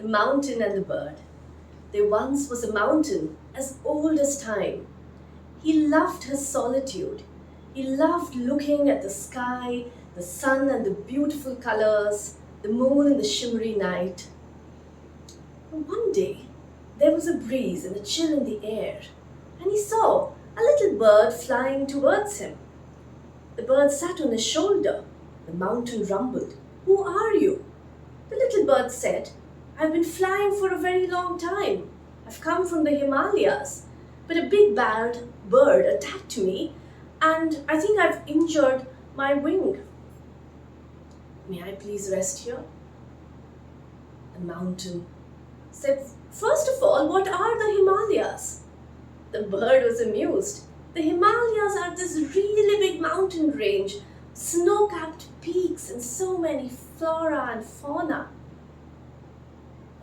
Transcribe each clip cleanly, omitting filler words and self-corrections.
The Mountain and the Bird. There once was a mountain as old as time. He loved his solitude. He loved looking at the sky, the sun and the beautiful colors, the moon in the shimmery night. And one day, there was a breeze and a chill in the air, and he saw a little bird flying towards him. The bird sat on his shoulder. The mountain rumbled. "Who are you?" The little bird said, "I've been flying for a very long time. I've come from the Himalayas, but a big bad bird attacked me and I think I've injured my wing. May I please rest here?" The mountain said, "First of all, what are the Himalayas?" The bird was amused. The Himalayas are this really big mountain range, snow-capped peaks and so many flora and fauna.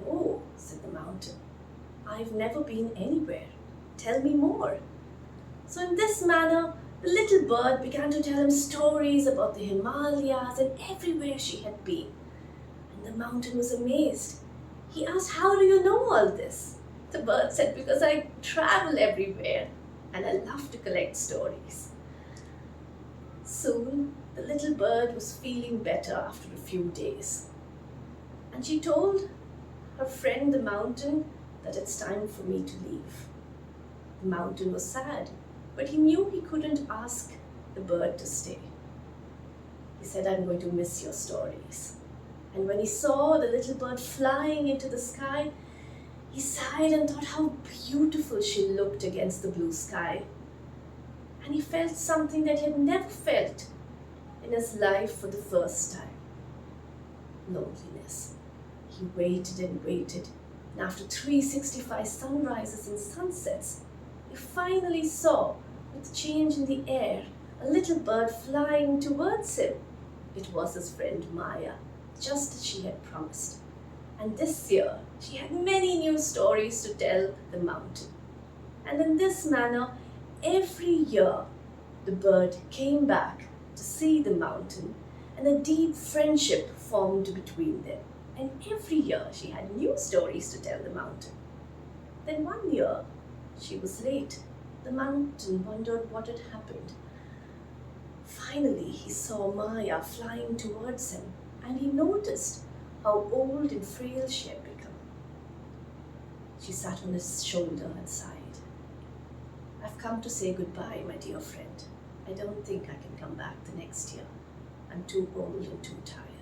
"Oh," said the mountain, "I've never been anywhere. Tell me more." So in this manner, the little bird began to tell him stories about the Himalayas and everywhere she had been. And the mountain was amazed. He asked, "How do you know all this?" The bird said, "Because I travel everywhere and I love to collect stories." Soon, the little bird was feeling better after a few days. And she told her friend the mountain that it's time for me to leave. The mountain was sad, but he knew he couldn't ask the bird to stay. He said, "I'm going to miss your stories." And when he saw the little bird flying into the sky, he sighed and thought how beautiful she looked against the blue sky. And he felt something that he had never felt in his life for the first time: loneliness. He waited and waited, and after 365 sunrises and sunsets, he finally saw, with change in the air, a little bird flying towards him. It was his friend Maya, just as she had promised. And this year, she had many new stories to tell the mountain. And in this manner, every year, the bird came back to see the mountain, and a deep friendship formed between them. And every year, she had new stories to tell the mountain. Then one year, she was late. The mountain wondered what had happened. Finally, he saw Maya flying towards him, and he noticed how old and frail she had become. She sat on his shoulder and sighed. "I've come to say goodbye, my dear friend. I don't think I can come back the next year. I'm too old and too tired."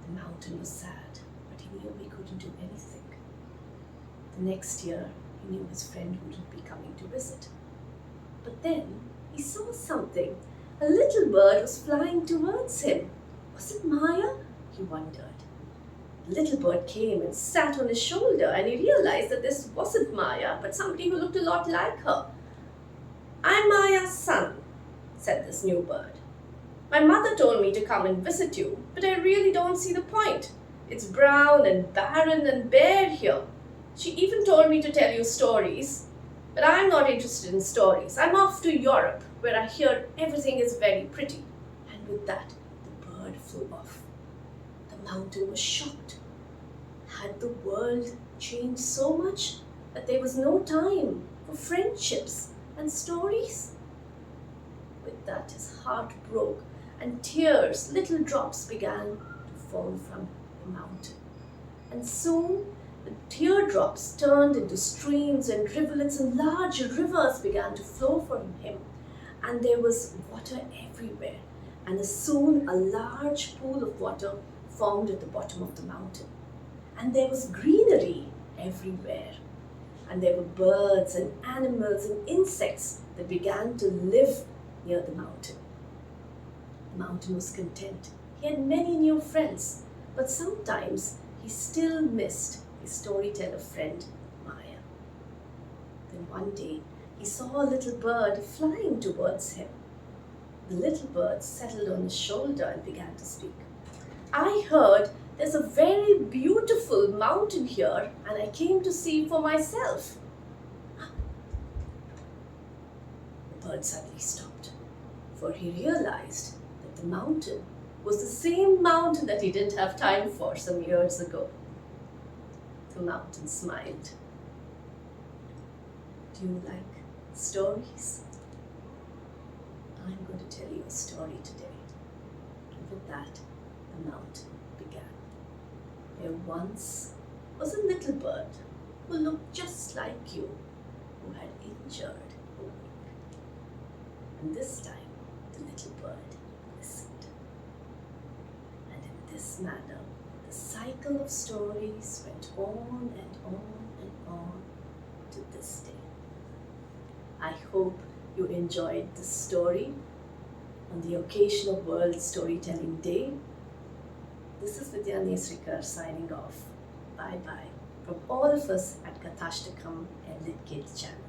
The mountain was sad, but he knew he couldn't do anything. The next year, he knew his friend wouldn't be coming to visit. But then he saw something. A little bird was flying towards him. Was it Maya? He wondered. The little bird came and sat on his shoulder, and he realized that this wasn't Maya, but somebody who looked a lot like her. "I'm Maya's son," said this new bird. "My mother told me to come and visit you, but I really don't see the point. It's brown and barren and bare here. She even told me to tell you stories, but I'm not interested in stories. I'm off to Europe, where I hear everything is very pretty." And with that, the bird flew off. The mountain was shocked. Had the world changed so much that there was no time for friendships and stories? With that, his heart broke, and tears, little drops, began to fall from the mountain. And soon, the teardrops turned into streams and rivulets, and large rivers began to flow from him. And there was water everywhere. And soon, a large pool of water formed at the bottom of the mountain. And there was greenery everywhere. And there were birds and animals and insects that began to live near the mountain. The mountain was content. He had many new friends, but sometimes he still missed his storyteller friend, Maya. Then one day, he saw a little bird flying towards him. The little bird settled on his shoulder and began to speak. "I heard there's a very beautiful mountain here, and I came to see for myself." The bird suddenly stopped, for he realized that the mountain was the same mountain that he didn't have time for some years ago. The mountain smiled. Do you like stories? I'm going to tell you a story today. And with that, the mountain began. There once was a little bird who looked just like you, who had injured a wing. And this time, the little bird listened. And in this manner, the cycle of stories went on and on and on to this day. I hope you enjoyed this story on the occasion of World Storytelling Day. This is Vidya Nesarikar signing off. Bye-bye from all of us at Kathashtakam and Lit Kids channel.